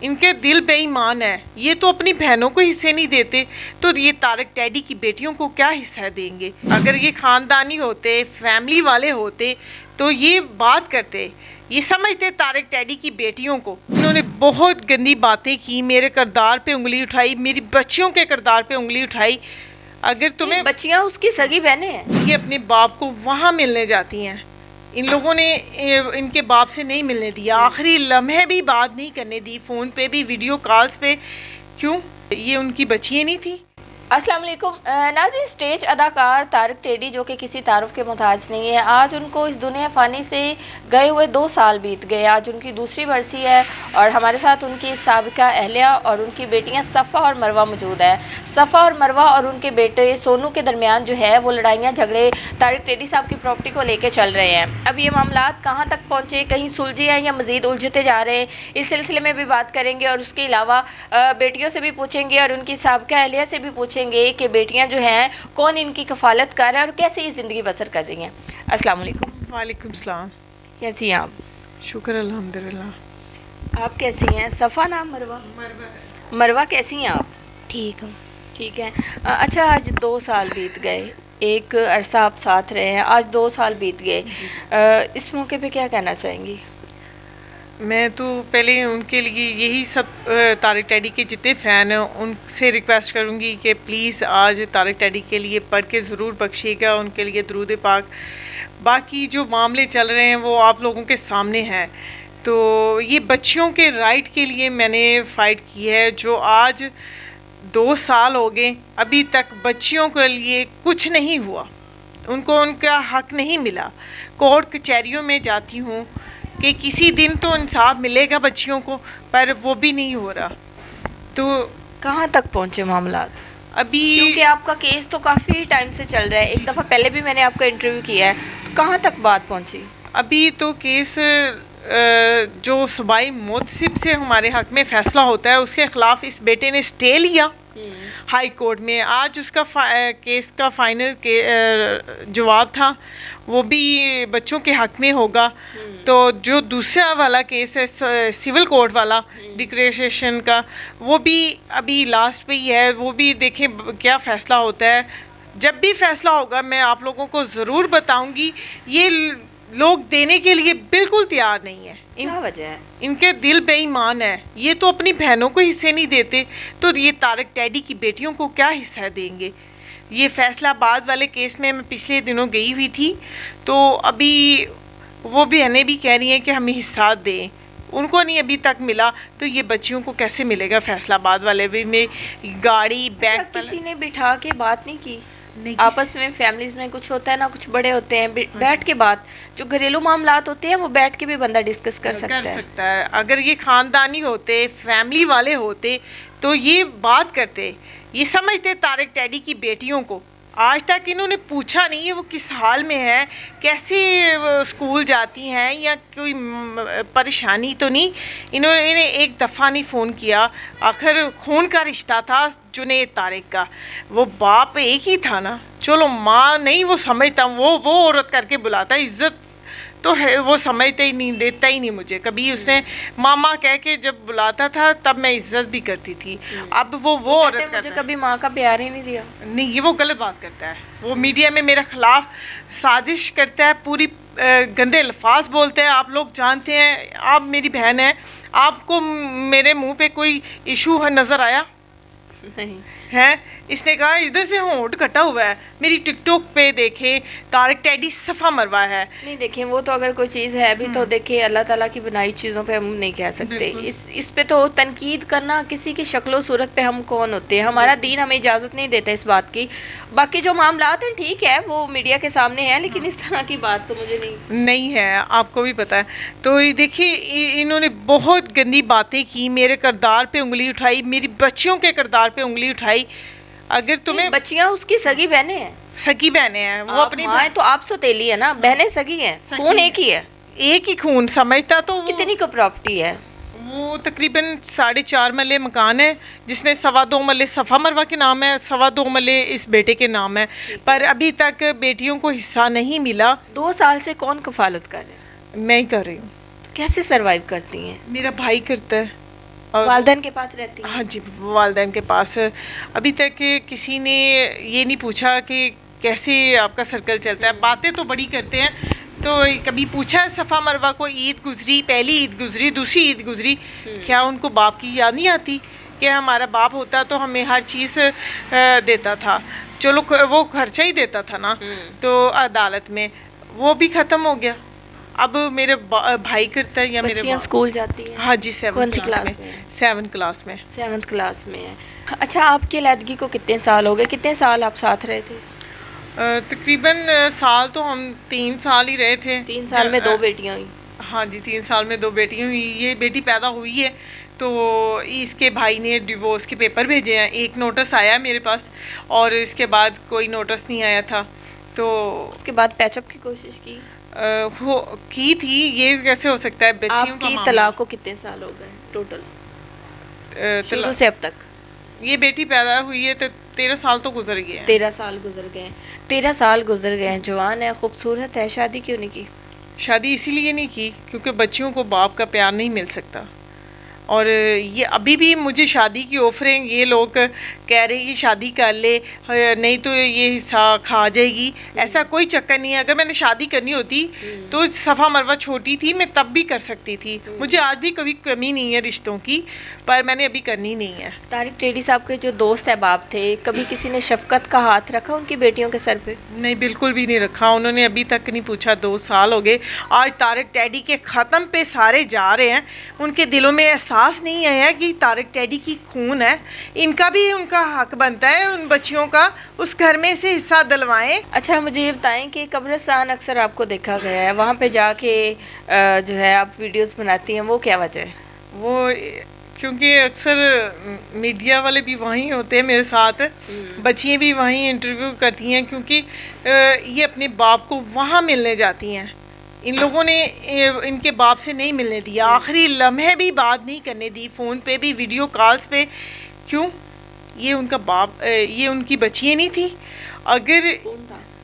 इनके दिल बेईमान है, ये तो अपनी बहनों को हिस्से नहीं देते, तो ये तारक डैडी की बेटियों को क्या हिस्सा देंगे। अगर ये खानदानी होते, फैमिली वाले होते तो ये बात करते, ये समझते तारक डैडी की बेटियों को। इन्होंने बहुत गंदी बातें की, मेरे किरदार पे उंगली उठाई, मेरी बच्चियों के किरदार पे उंगली उठाई। अगर तुम्हें बच्चियां उसकी सगी बहनें हैं, ये अपने बाप को वहाँ मिलने जाती हैं, इन लोगों ने इनके बाप से नहीं मिलने दिया, आखिरी लम्हे भी बात नहीं करने दी, फ़ोन पे भी, वीडियो कॉल्स पे। क्यों? ये उनकी बच्चियाँ नहीं थी। अस्सलाम वालेकुम नाज़रीन। स्टेज अदाकार तारक टेडी जो कि किसी तारुफ के मोहताज नहीं है, आज उनको इस दुनिया फ़ानी से गए हुए 2 साल बीत गए। आज उनकी दूसरी बरसी है और हमारे साथ उनकी साबिका अहलिया और उनकी बेटियां सफ़ा और मरवा मौजूद हैं। सफ़ा और मरवा और उनके बेटे सोनू के दरमियान जो है वो लड़ाइयाँ झगड़े तारक टेडी साहब की प्रॉपर्टी को लेकर चल रहे हैं। अब ये मामलात कहाँ तक पहुँचे, कहीं सुलझे हैं या मज़ीद उलझते जा रहे हैं, इस सिलसिले में भी बात करेंगे। और उसके अलावा बेटियों से भी पूछेंगे और उनकी साबिका अहलिया से भी पूछेंगे कि बेटियां जो हैं कौन इनकी कफालत कर रहा है और कैसे ये ज़िंदगी बसर कर रही हैं। अस्सलाम वालेकुम। वालेकुम सलाम। कैसी हैं आप? शुक्र अल्हम्दुलिल्लाह। आप कैसी हैं? सफ़ा नाम मरवा? मरवा कैसी हैं आप? ठीक हूँ। ठीक है। अच्छा, आज 2 साल बीत गए, एक अरसा आप साथ रहे हैं, आज 2 साल बीत गए, इस मौके पे क्या कहना चाहेंगी? मैं तो पहले उनके लिए यही सब तारक डैडी के जितने फ़ैन हैं उनसे रिक्वेस्ट करूँगी कि प्लीज़ आज तारक डैडी के लिए पढ़ के ज़रूर बख्शिएगा, उनके लिए दरूद पाक। बाकी जो मामले चल रहे हैं वो आप लोगों के सामने हैं। तो ये बच्चियों के राइट के लिए मैंने फ़ाइट की है, जो आज 2 साल हो गए, अभी तक बच्चियों के लिए कुछ नहीं हुआ, उनको उनका हक़ नहीं मिला। कोर्ट कचहरियों में जाती हूँ कि किसी दिन तो इंसाफ मिलेगा बच्चियों को, पर वो भी नहीं हो रहा। तो कहाँ तक पहुँचे मामलात अभी? क्योंकि आपका केस तो काफ़ी टाइम से चल रहा है, एक दफ़ा पहले भी मैंने आपका इंटरव्यू किया है, तो कहाँ तक बात पहुँची? अभी तो केस जो सूबाई मोतसिब से हमारे हक़ में फ़ैसला होता है, उसके ख़िलाफ़ इस बेटे ने स्टे लिया हाई कोर्ट में। आज उसका केस का फ़ाइनल जवाब था, वो भी बच्चों के हक़ में होगा। तो जो दूसरा वाला केस है सिविल कोर्ट वाला डिक्लेरेशन का, वो भी अभी लास्ट पे ही है, वो भी देखें क्या फ़ैसला होता है। जब भी फ़ैसला होगा मैं आप लोगों को ज़रूर बताऊंगी। ये लोग देने के लिए बिल्कुल तैयार नहीं है। क्या वजह है? इनके दिल बेईमान है, ये तो अपनी बहनों को हिस्से नहीं देते, तो ये तारक डैडी की बेटियों को क्या हिस्सा देंगे। ये फैसलाबाद वाले केस में मैं पिछले दिनों गई हुई थी, तो अभी वो बहनें भी कह रही हैं कि हमें हिस्सा दें, उनको नहीं अभी तक मिला, तो ये बच्चियों को कैसे मिलेगा। फैसलाबाद वाले भी में गाड़ी बैग पर किसी ने बिठा के बात नहीं की? आपस में फैमिलीज में कुछ होता है ना, कुछ बड़े होते हैं, बैठ के बात, जो घरेलू मामलात होते हैं वो बैठ के भी बंदा डिस्कस कर सकता है। अगर ये खानदानी होते, फैमिली वाले होते तो ये बात करते, ये समझते तारक डैडी की बेटियों को। आज तक इन्होंने पूछा नहीं है वो किस हाल में है, कैसे स्कूल जाती हैं, या कोई परेशानी तो नहीं। इन्होंने एक दफ़ा नहीं फ़ोन किया। आखिर खून का रिश्ता था जुनैद तारिक का, वो बाप एक ही था ना। चलो माँ नहीं वो समझता, वो औरत करके बुलाता, इज़्ज़त तो है, वो समझते ही नहीं, देता ही नहीं मुझे। कभी उसने मामा कह के जब बुलाता था तब मैं इज्जत भी करती थी। अब वो औरत करता मुझे कभी माँ का प्यार ही नहीं दिया। नहीं, ये वो गलत बात करता है, वो मीडिया में मेरे ख़िलाफ़ साजिश करता है, पूरी गंदे अल्फाज बोलते हैं। आप लोग जानते हैं, आप मेरी बहन है, आपको मेरे मुंह पे कोई इशू नज़र आया? नहीं है। इसने कहा इधर से होंठ कटा हुआ है, मेरी टिकटॉक पे देखे तारक डैडी सफ़ा मरवा है। नहीं देखें, वो तो अगर कोई चीज़ है भी तो देखे, अल्लाह ताला की बनाई चीज़ों पे हम नहीं कह सकते। इस पे तो तनकीद करना, किसी की शक्लो सूरत पे हम कौन होते हैं, हमारा दीन हमें इजाज़त नहीं देता इस बात की। बाकी जो मामलात हैं ठीक है, वो मीडिया के सामने है, लेकिन इस तरह की बात तो मुझे नहीं है, आपको भी पता है। तो ये देखिए, इन्होंने बहुत गंदी बातें की, मेरे किरदार पे उंगली उठाई, मेरी बच्चियों के किरदार पे उंगली उठाई। अगर तुम्हें बच्चियां उसकी सगी बहनें हैं, सगी बहनें हैं, वो अपनी माँ तो आप सौतेली है ना, बहनें सगी हैं, खून एक ही है, एक ही खून समझता। तो कितनी को प्रॉपर्टी है? वो तकरीबन 4.5 मरले मकान है, जिसमें 2.25 मरले सफ़ा मरवा के नाम है, 2.25 मरले इस बेटे के नाम है, पर अभी तक बेटियों को हिस्सा नहीं मिला। 2 साल से कौन कफालत कर रहे हैं? मैं ही कर रही हूँ। तो कैसे सरवाइव करती हैं? मेरा भाई करता है। और वालदैन के पास रहती हैं? हाँ जी, वालदैन के पास। अभी तक किसी ने ये नहीं पूछा कि कैसे आपका सर्कल चलता है। बातें तो बड़ी करते हैं, तो कभी पूछा है सफ़ा मरवा को ईद गुजरी, पहली ईद गुजरी, दूसरी ईद गुजरी, क्या उनको बाप की याद नहीं आती कि हमारा बाप होता तो हमें हर चीज़ देता था, चलो वो खर्चा ही देता था ना, तो अदालत में वो भी ख़त्म हो गया। अब मेरे भाई करता है या मेरे बच्चियाँ स्कूल जाती हैं? हाँ जी, कौन सी 7th क्लास क्लास में? में। 7th क्लास में। 7th क्लास में है। अच्छा, आपकी अलहदगी को कितने साल हो गए? कितने साल आप साथ रहे थे? तकरीबन साल तो हम 3 साल ही रहे थे। 3 साल में 2 बेटियां हुई? हाँ जी, 3 साल में 2 बेटियाँ हुई। ये बेटी पैदा हुई है तो इसके भाई ने डिवोर्स के पेपर भेजे हैं। एक नोटिस आया है मेरे पास और इसके बाद कोई नोटिस नहीं आया था, तो उसके बाद पैचअप की कोशिश की? हो की थी। ये कैसे हो सकता है, बच्चियों का आपकी तलाक को कितने साल हो गए टोटल, शुरू से अब तक? ये बेटी पैदा हुई है तो 13 साल तो गुजर गए हैं। 13 साल गुजर गए हैं। 13 साल गुजर गए हैं, जवान है, खूबसूरत है, शादी क्यों नहीं की? शादी इसीलिए नहीं की क्योंकि बच्चियों को बाप का प्यार नहीं मिल सकता। और ये अभी भी मुझे शादी की ऑफरें, ये लोग कह रहे हैं कि शादी कर ले, नहीं तो ये हिस्सा खा जाएगी। ऐसा कोई चक्कर नहीं है। अगर मैंने शादी करनी होती तो सफ़ा मरवा छोटी थी, मैं तब भी कर सकती थी। मुझे आज भी कभी कमी नहीं है रिश्तों की, पर मैंने अभी करनी नहीं है। तारिक टेडी साहब के जो दोस्त अहबाब थे, कभी किसी ने शफकत का हाथ रखा उनकी बेटियों के सर पे? नहीं, बिल्कुल भी नहीं रखा। उन्होंने अभी तक नहीं पूछा। 2 साल हो गए। आज तारिक टेडी के ख़त्म पे सारे जा रहे हैं। उनके दिलों में एहसास नहीं आया कि तारिक टेडी की खून है, इनका भी उनका हक बनता है उन बच्चियों का, उस घर में से हिस्सा दिलवाएं। अच्छा, मुझे ये बताएं कि कब्रिस्तान अक्सर आपको देखा गया है, वहाँ पे जाके जो है आप वीडियोस बनाती हैं, वो क्या वजह है? वो क्योंकि अक्सर मीडिया वाले भी वहीं होते हैं मेरे साथ, बच्चियाँ भी वहीं इंटरव्यू करती हैं, क्योंकि ये अपने बाप को वहाँ मिलने जाती हैं। इन लोगों ने इनके बाप से नहीं मिलने दिया, आखिरी लम्हे भी बात नहीं करने दी, फ़ोन पे भी, वीडियो कॉल्स पे। क्यों? ये उनका बाप, ये उनकी बच्चियाँ नहीं थी। अगर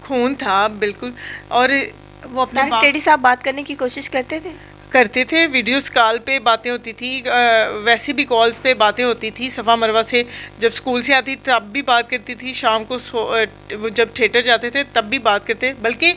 खून था बिल्कुल। और वो अपने तारिक टेडी साहब बात करने की कोशिश करते थे? वीडियोस कॉल पे बातें होती थी, वैसे भी कॉल्स पे बातें होती थी। सफ़ा मरवा से जब स्कूल से आती तब भी बात करती थी, शाम को जब थिएटर जाते थे तब भी बात करते, बल्कि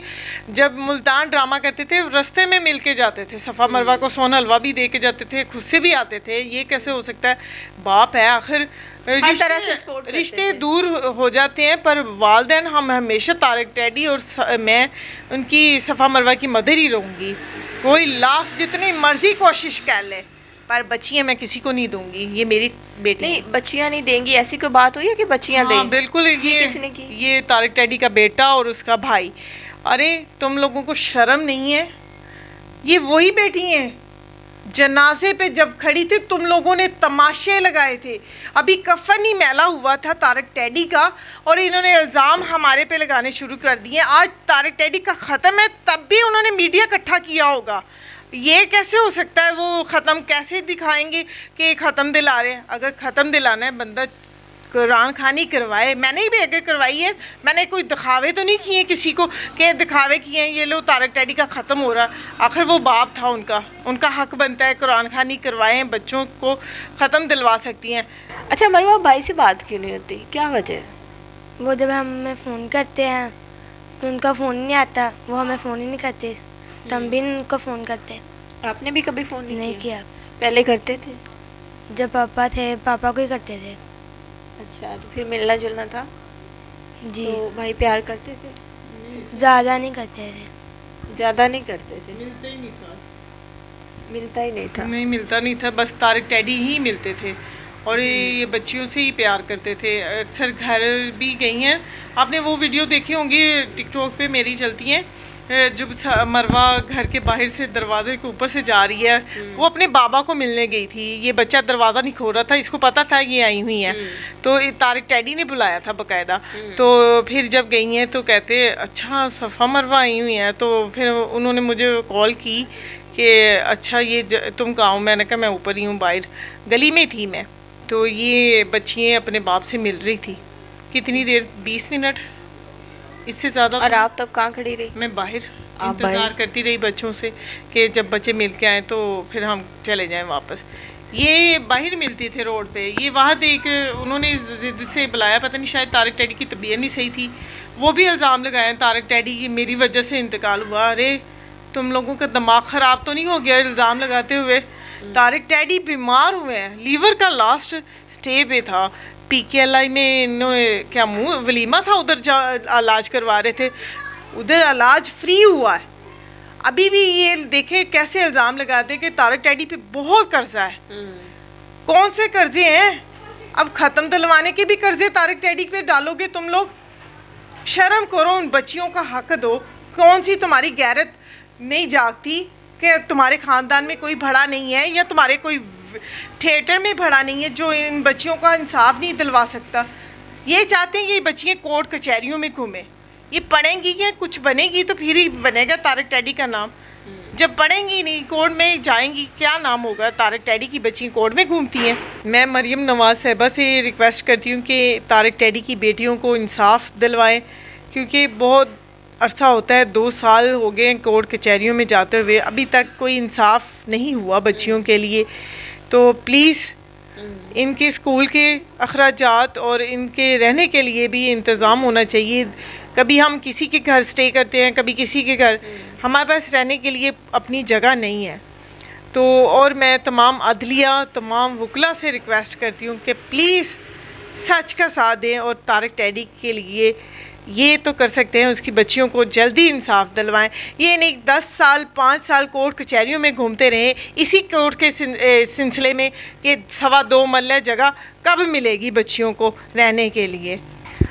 जब मुल्तान ड्रामा करते थे रास्ते में मिल के जाते थे। सफ़ा मरवा को सोन हलवा भी दे के जाते थे, खुद से भी आते थे। ये कैसे हो सकता है? बाप है आखिर। हर तरह से सपोर्ट करते रिश्ते थे। दूर हो जाते हैं, पर वालदैन हम हमेशा तारिक टेडी और मैं उनकी सफ़ा मरवा की मदर ही रहूँगी। कोई लाख जितनी मर्जी कोशिश कर ले, पर बच्चियाँ मैं किसी को नहीं दूंगी। ये मेरी बेटी नहीं, बच्चियाँ नहीं देंगी, ऐसी कोई बात हुई है कि बच्चियाँ हाँ, दें? बिल्कुल। किसने की? ये तारिक टेडी का बेटा और उसका भाई। अरे तुम लोगों को शर्म नहीं है? ये वही बेटी हैं जनाजे पे जब खड़ी थी तुम लोगों ने तमाशे लगाए थे। अभी कफन ही मैला हुआ था तारिक टेडी का और इन्होंने इल्ज़ाम हमारे पे लगाने शुरू कर दिए। आज तारिक टेडी का ख़त्म है तब भी उन्होंने मीडिया इकट्ठा किया होगा। ये कैसे हो सकता है? वो ख़त्म कैसे दिखाएंगे कि ख़त्म दिला रहे हैं? अगर ख़त्म दिलाना है बंदा कुरान खानी करवाए। मैंने भी अगर करवाई है, मैंने कोई दिखावे तो नहीं किए किसी को कि दिखावे किए हैं ये लो तारिक टेडी का ख़त्म हो रहा। आखिर वो बाप था, उनका हक बनता है कुरान खानी करवाएं, बच्चों को ख़त्म दिलवा सकती हैं। अच्छा, मरवा भाई से बात क्यों नहीं होती, क्या वजह है? वो जब हमें फ़ोन करते हैं तो उनका फ़ोन नहीं आता, वो हमें फ़ोन ही नहीं करते, तो हम भी उनको फ़ोन करते। आपने भी कभी फ़ोन नहीं किया। पहले करते थे? जब पापा थे, पापा को ही करते थे। अच्छा, तो फिर मिलना जुलना था? जी। तो भाई प्यार करते थे? ज़्यादा नहीं करते थे। ज़्यादा नहीं करते थे? मिलता ही नहीं था। नहीं मिलता नहीं था, बस तारिक टेडी ही मिलते थे और ये बच्चियों से ही प्यार करते थे। अक्सर घर भी गई हैं, आपने वो वीडियो देखी होंगी टिकटॉक पे मेरी चलती हैं, जब मरवा घर के बाहर से दरवाजे के ऊपर से जा रही है, वो अपने बाबा को मिलने गई थी। ये बच्चा दरवाज़ा नहीं खोल रहा था, इसको पता था ये आई हुई हैं, तो तारिक टेडी ने बुलाया था बाकायदा। तो फिर जब गई हैं तो कहते अच्छा सफ़ा मरवा आई हुई हैं। तो फिर उन्होंने मुझे कॉल की कि अच्छा ये तुम कहाँ हो? मैंने कहा मैं ऊपर ही हूँ, बाहर गली में थी मैं। तो ये बच्चियाँ अपने बाप से मिल रही थी। कितनी देर? 20 मिनट, इससे ज़्यादा। और आप तब कहाँ खड़ी रही? मैं बाहर आप इंतज़ार करती रही बच्चों से कि जब बच्चे मिल के आए तो फिर हम चले जाएं वापस। یہ باہر ملتے تھے روڈ پہ. یہ وہاں ایک انہوں نے ضد سے بلایا, پتہ نہیں شاید طارق ٹیڈی کی طبیعت نہیں صحیح تھی, وہ بھی الزام لگائے طارق ٹیڈی کی میری وجہ سے انتقال ہوا. ارے تم لوگوں کا دماغ خراب تو نہیں ہو گیا الزام لگاتے ہوئے؟ طارق ٹیڈی بیمار ہوئے ہیں, لیور کا لاسٹ سٹے پہ تھا. پی کے ایل آئی میں انہوں نے کیا منہ ولیمہ تھا, ادھر علاج کروا رہے تھے, ادھر علاج فری ہوا ہے. ابھی بھی یہ دیکھیں کیسے الزام لگاتے کہ طارق ٹیڈی پہ بہت قرضہ ہے. کون سے قرضے ہیں؟ اب ختم دلوانے کے بھی قرضے طارق ٹیڈی پہ ڈالو گے تم لوگ؟ شرم کرو, ان بچیوں کا حق دو. کون سی تمہاری غیرت نہیں جاگتی کہ تمہارے خاندان میں کوئی بڑا نہیں ہے یا تمہارے کوئی تھیٹر میں بڑا نہیں ہے جو ان بچیوں کا انصاف نہیں دلوا سکتا؟ یہ چاہتے ہیں کہ یہ بچیاں کورٹ کچہریوں میں گھومیں. یہ پڑھیں گی کہ کچھ بنے گی تو پھر ہی بنے گا طارق ٹیڈی کا نام. جب پڑھیں گی نہیں, کورٹ میں جائیں گی, کیا نام ہوگا؟ طارق ٹیڈی کی بچیاں کورٹ میں گھومتی ہیں. میں مریم نواز صاحبہ سے ریکویسٹ کرتی ہوں کہ طارق ٹیڈی کی بیٹیوں کو انصاف دلوائیں, کیونکہ بہت عرصہ ہوتا ہے, 2 سال ہو گئے ہیں کورٹ کچہریوں میں جاتے ہوئے, ابھی تک کوئی انصاف نہیں ہوا بچیوں کے لیے. تو پلیز ان کے اسکول کے اخراجات اور ان کے رہنے کے لیے بھی انتظام ہونا چاہیے. کبھی ہم کسی کے گھر سٹے کرتے ہیں, کبھی کسی کے گھر, ہمارے پاس رہنے کے لیے اپنی جگہ نہیں ہے. تو اور میں تمام عدلیہ, تمام وکلا سے ریکویسٹ کرتی ہوں کہ پلیز سچ کا ساتھ دیں اور طارق ٹیڈی کے لیے یہ تو کر سکتے ہیں, اس کی بچیوں کو جلدی انصاف دلوائیں. یہ نہیں 10 سال 5 سال کورٹ کچہریوں میں گھومتے رہیں اسی کورٹ کے سلسلے میں کہ 2.25 مرلہ جگہ کب ملے گی بچیوں کو رہنے کے لیے.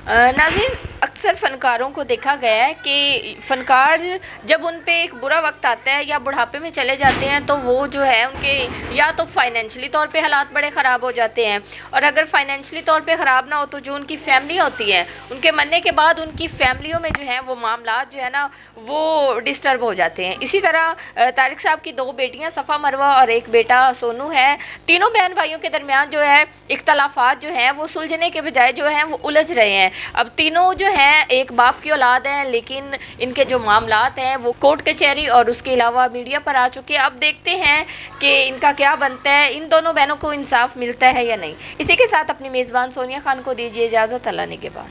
ناظرین, اکثر فنکاروں کو دیکھا گیا ہے کہ فنکار جب ان پہ ایک برا وقت آتا ہے یا بڑھاپے میں چلے جاتے ہیں تو وہ جو ہے ان کے یا تو فائنینشلی طور پہ حالات بڑے خراب ہو جاتے ہیں, اور اگر فائنینشلی طور پہ خراب نہ ہو تو جو ان کی فیملی ہوتی ہے, ان کے مرنے کے بعد ان کی فیملیوں میں جو ہے وہ معاملات جو ہے نا وہ ڈسٹرب ہو جاتے ہیں. اسی طرح طارق صاحب کی 2 بیٹیاں صفا مروہ اور ایک بیٹا سونو ہے. تینوں بہن بھائیوں کے درمیان جو ہے اختلافات جو ہیں وہ سلجھنے کے بجائے جو ہیں وہ الجھ رہے ہیں. اب تینوں جو ہیں ایک باپ کی اولاد ہیں, لیکن ان کے جو معاملات ہیں وہ کورٹ کچہری اور اس کے علاوہ میڈیا پر آ چکے ہیں. اب دیکھتے ہیں کہ ان کا کیا بنتا ہے, ان دونوں بہنوں کو انصاف ملتا ہے یا نہیں. اسی کے ساتھ اپنی میزبان سونیا خان کو دیجیے اجازت. اللہ نگہبان.